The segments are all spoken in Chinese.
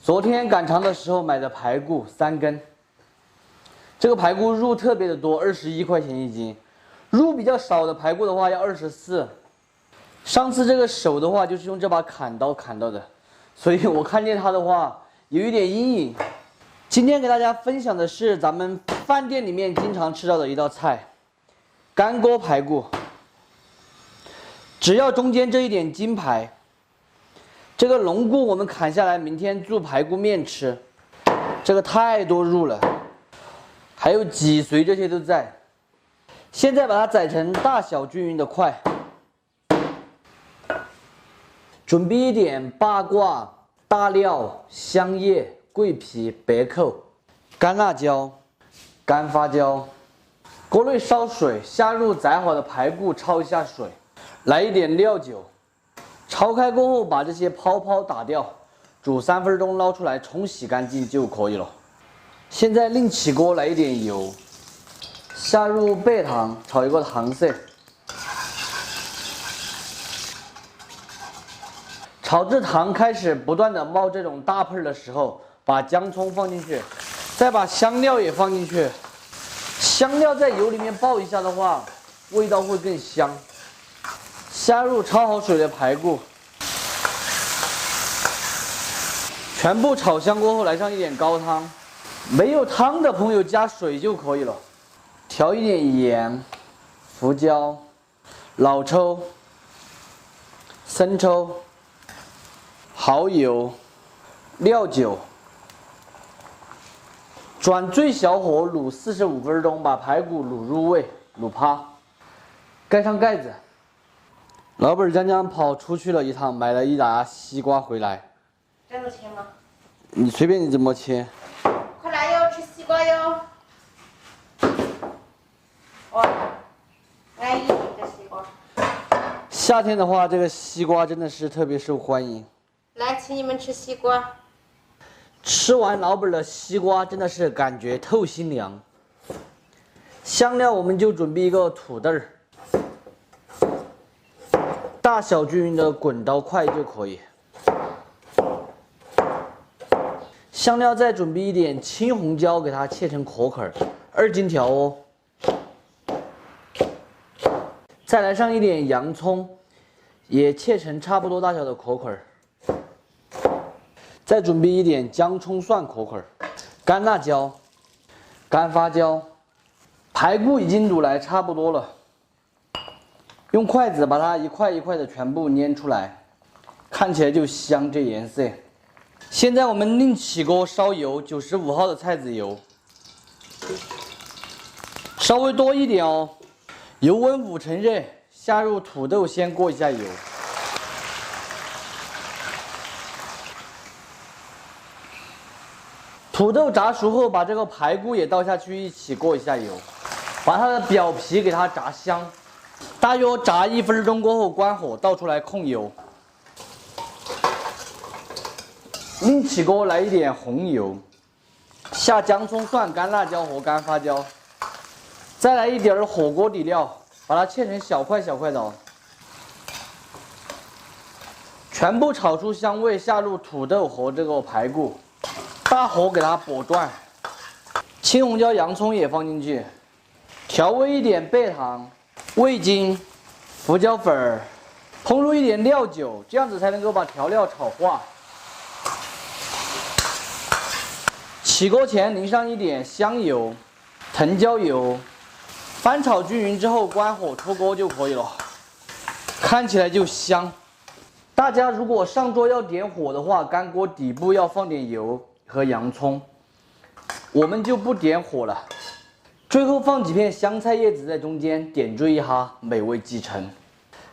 昨天赶场的时候买的排骨3根，这个排骨肉特别的多，21块钱一斤。肉比较少的排骨的话要24。上次这个手的话就是用这把砍刀砍到的，所以我看见它的话有一点阴影。今天给大家分享的是咱们饭店里面经常吃到的一道菜——干锅排骨。只要中间这一点筋排。这个龙骨我们砍下来，明天做排骨面吃。这个太多肉了，还有脊髓这些都在。现在把它宰成大小均匀的块。准备一点八卦、大料、香叶、桂皮、白蔻、干辣椒、干花椒。锅内烧水，下入宰好的排骨，焯一下水，来一点料酒。焯开过后，把这些泡泡打掉，煮3分钟，捞出来冲洗干净就可以了。现在另起锅来一点油，下入白糖，炒一个糖色。炒至糖开始不断的冒这种大泡的时候，把姜葱放进去，再把香料也放进去。香料在油里面爆一下的话，味道会更香。下入焯好水的排骨，全部炒香过后，来上一点高汤。没有汤的朋友加水就可以了。调一点盐、胡椒、老抽、生抽、蚝油、料酒，转最小火卤45分钟，把排骨卤入味，卤趴，盖上盖子。老板将将跑出去了一趟，买了一打西瓜回来。这样子切吗？你随便你怎么切。快来哟，吃西瓜哟！哇，安逸的西瓜。夏天的话，这个西瓜真的是特别受欢迎。来，请你们吃西瓜。吃完老板的西瓜，真的是感觉透心凉。香料我们就准备一个土豆儿。大小均匀的滚刀块就可以。香料再准备一点青红椒，给它切成壳块，2斤条哦。再来上一点洋葱，也切成差不多大小的壳块。再准备一点姜葱蒜壳块，干辣椒、干花椒。排骨已经卤来差不多了。用筷子把它一块一块的全部捏出来，看起来就香，这颜色。现在我们另起锅烧油，95号的菜籽油，稍微多一点哦。油温5成热，下入土豆，先过一下油。土豆炸熟后，把这个排骨也倒下去，一起过一下油，把它的表皮给它炸香。大约炸1分钟过后，关火，倒出来控油。另起锅来一点红油，下姜葱、蒜、干辣椒和干花椒，再来一点火锅底料，把它切成小块小块的哦。全部炒出香味，下入土豆和这个排骨，大火给它剥断。青红椒、洋葱也放进去，调味一点白糖、味精、胡椒粉，烹入一点料酒，这样子才能够把调料炒化。起锅前淋上一点香油、藤椒油，翻炒均匀之后关火出锅就可以了，看起来就香。大家如果上桌要点火的话，干锅底部要放点油和洋葱，我们就不点火了。最后放几片香菜叶子在中间，点缀一下，美味继承。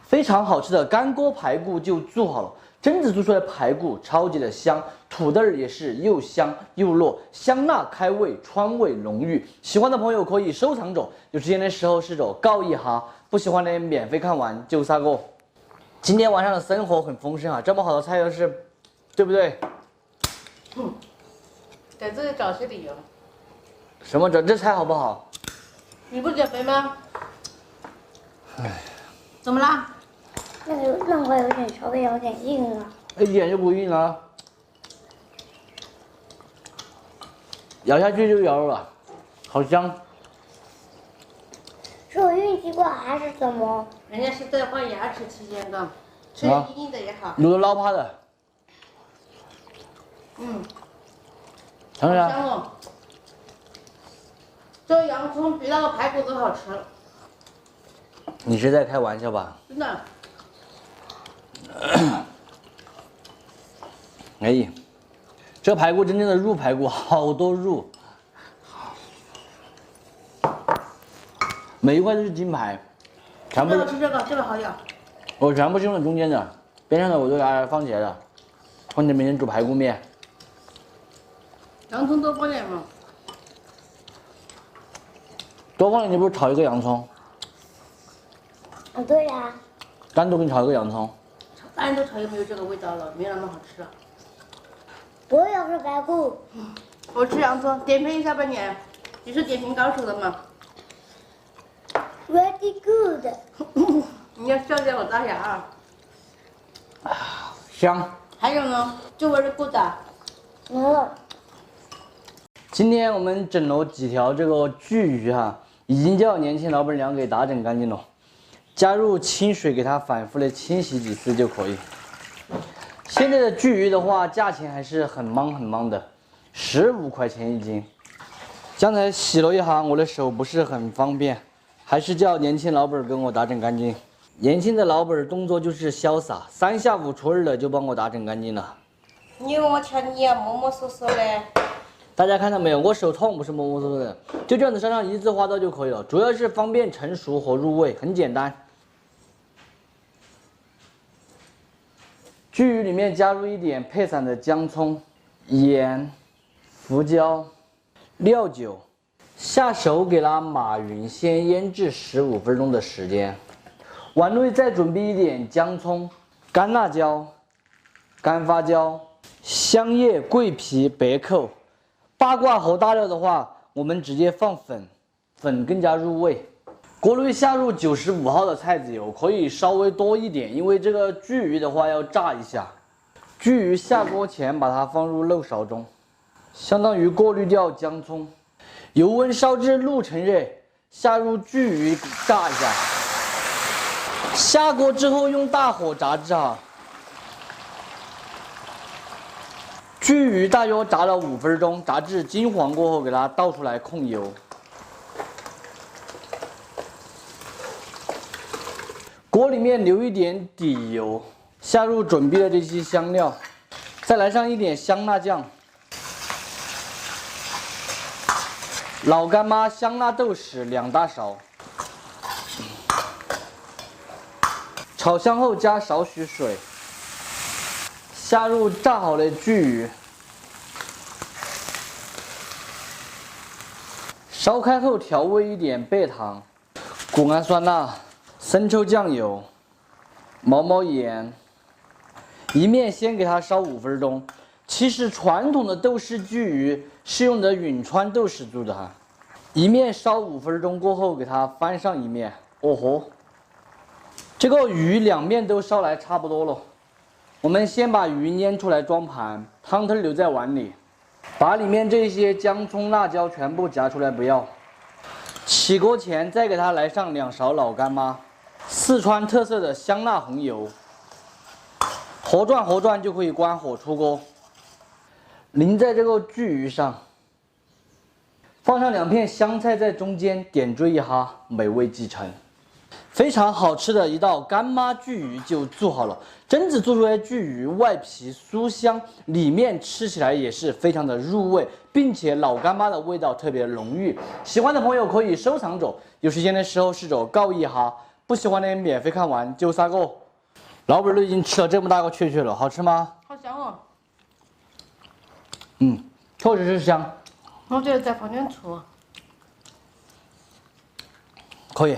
非常好吃的干锅排骨就做好了，榛子做出来的排骨超级的香，土豆也是又香又糯，香辣开胃，川味浓郁。喜欢的朋友可以收藏着，有时间的时候试着告一下，不喜欢的免费看完就杀过。今天晚上的生活很丰盛啊，这么好的菜要是，对不对？给自己找些理由。什么这菜好不好？你不减肥吗？哎，怎么啦？那个肉会有点稍微有点硬啊。一点就不硬了。咬下去就咬了，好香。是我运气不好还是什么？人家是在换牙齿期间的，吃点硬硬的也好。卤的老趴的，嗯，尝尝。香哦。这洋葱比那个排骨都好吃，你是在开玩笑吧？真的。哎，这排骨真正的入排骨，好多入，每一块都是金牌，全部这个吃这个，这个好咬。我全部是用的中间的，边上的我都给它放起来了，放在明天煮排骨面。洋葱多放点嘛。多放点，你不是炒一个洋葱？啊，对呀。单独给你炒一个洋葱。炒蛋都炒也没有这个味道了，没有那么好吃了。我也是排骨。我吃洋葱，点评一下吧你，你是点评高手的嘛？ Very good。你要笑掉我大牙啊！香。还有呢，就 very good 啊。没了。今天我们整了几条这个巨鱼哈，已经叫年轻老板娘给打整干净了，加入清水给它反复的清洗几次就可以。现在的巨鱼的话，价钱还是很莽的，15块钱一斤。刚才洗了一下，我的手不是很方便，还是叫年轻老板跟我打整干净。年轻的老板动作就是潇洒，3下5除2的就帮我打整干净了。你以为我瞧你啊，摸摸索索的。大家看到没有？我手痛不是摸摸索索的，就这样子上上一字花刀就可以了，主要是方便成熟和入味，很简单。巨鱼里面加入一点配散的姜葱、盐、胡椒、料酒，下手给它码匀，先腌制15分钟的时间。碗内再准备一点姜葱、干辣椒、干发椒、香叶、桂皮、白蔻。八卦和大料的话，我们直接放粉，粉更加入味。锅内下入95号的菜籽油，可以稍微多一点，因为这个巨鱼的话要炸一下。巨鱼下锅前把它放入漏勺中，相当于过滤掉姜葱。油温烧至6成热，下入巨鱼炸一下。下锅之后用大火炸至啊。巨鱼大约炸了5分钟，炸至金黄过后，给它倒出来控油。锅里面留一点底油，下入准备的这些香料，再来上一点香辣酱、老干妈、香辣豆豉2大勺。炒香后加少许水，下入炸好的巨鱼。烧开后调味一点白糖、谷氨酸钠、生抽酱油、毛毛盐，一面先给它烧5分钟。其实传统的豆豉巨鱼是用的允川豆豉做的哈。一面烧5分钟过后，给它翻上一面。哦吼，这个鱼2面都烧来差不多了。我们先把鱼拈出来装盘，汤头留在碗里。把里面这些姜葱、辣椒全部夹出来不要。起锅前再给它来上2勺老干妈，四川特色的香辣红油，活转就可以关火出锅。淋在这个巨鱼上，放上2片香菜在中间，点缀一下，美味继承。非常好吃的一道干妈巨鱼就做好了，真子做出来巨鱼外皮酥香，里面吃起来也是非常的入味，并且老干妈的味道特别浓郁。喜欢的朋友可以收藏着，有时间的时候试着告一下，不喜欢的免费看完就3个。老板都已经吃了这么大个雀雀了，好吃吗？好香哦！确实是香。我觉得再放点醋。可以。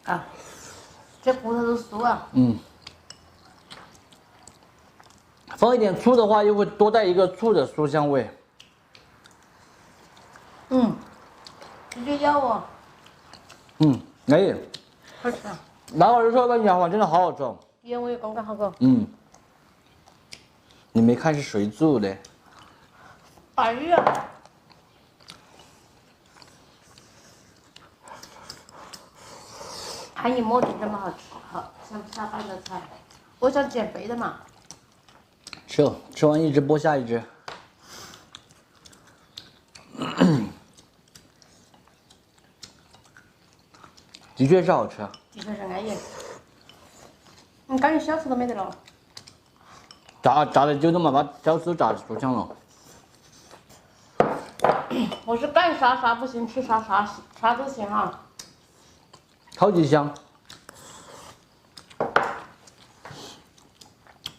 啊，这骨头都酥啊！放一点醋的话，又会多带一个醋的酥香味。直接咬哦。哎，好吃啊！老板就说跟你讲话真的好好吃哦。盐味刚刚好个。你没看是谁做的？白鱼啊！看一摸就这么好吃，好想不下饭的菜。我想减肥的嘛。吃完一只剥下一只。的确是好吃。的确是安逸。你感觉小吃都没得了。炸的就这么把小吃炸出香了。我是干啥不行，吃啥都行啊。超级香。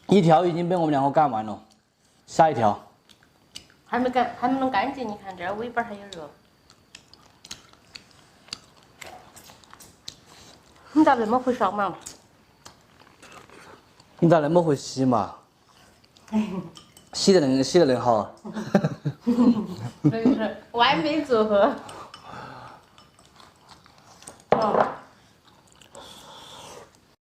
一条已经被我们两个干完了，下一条。还没弄干净，你看这儿尾巴还有肉。你咋那么会烧嘛？你咋那么会洗嘛？洗得恁好。真是完美组合。哦。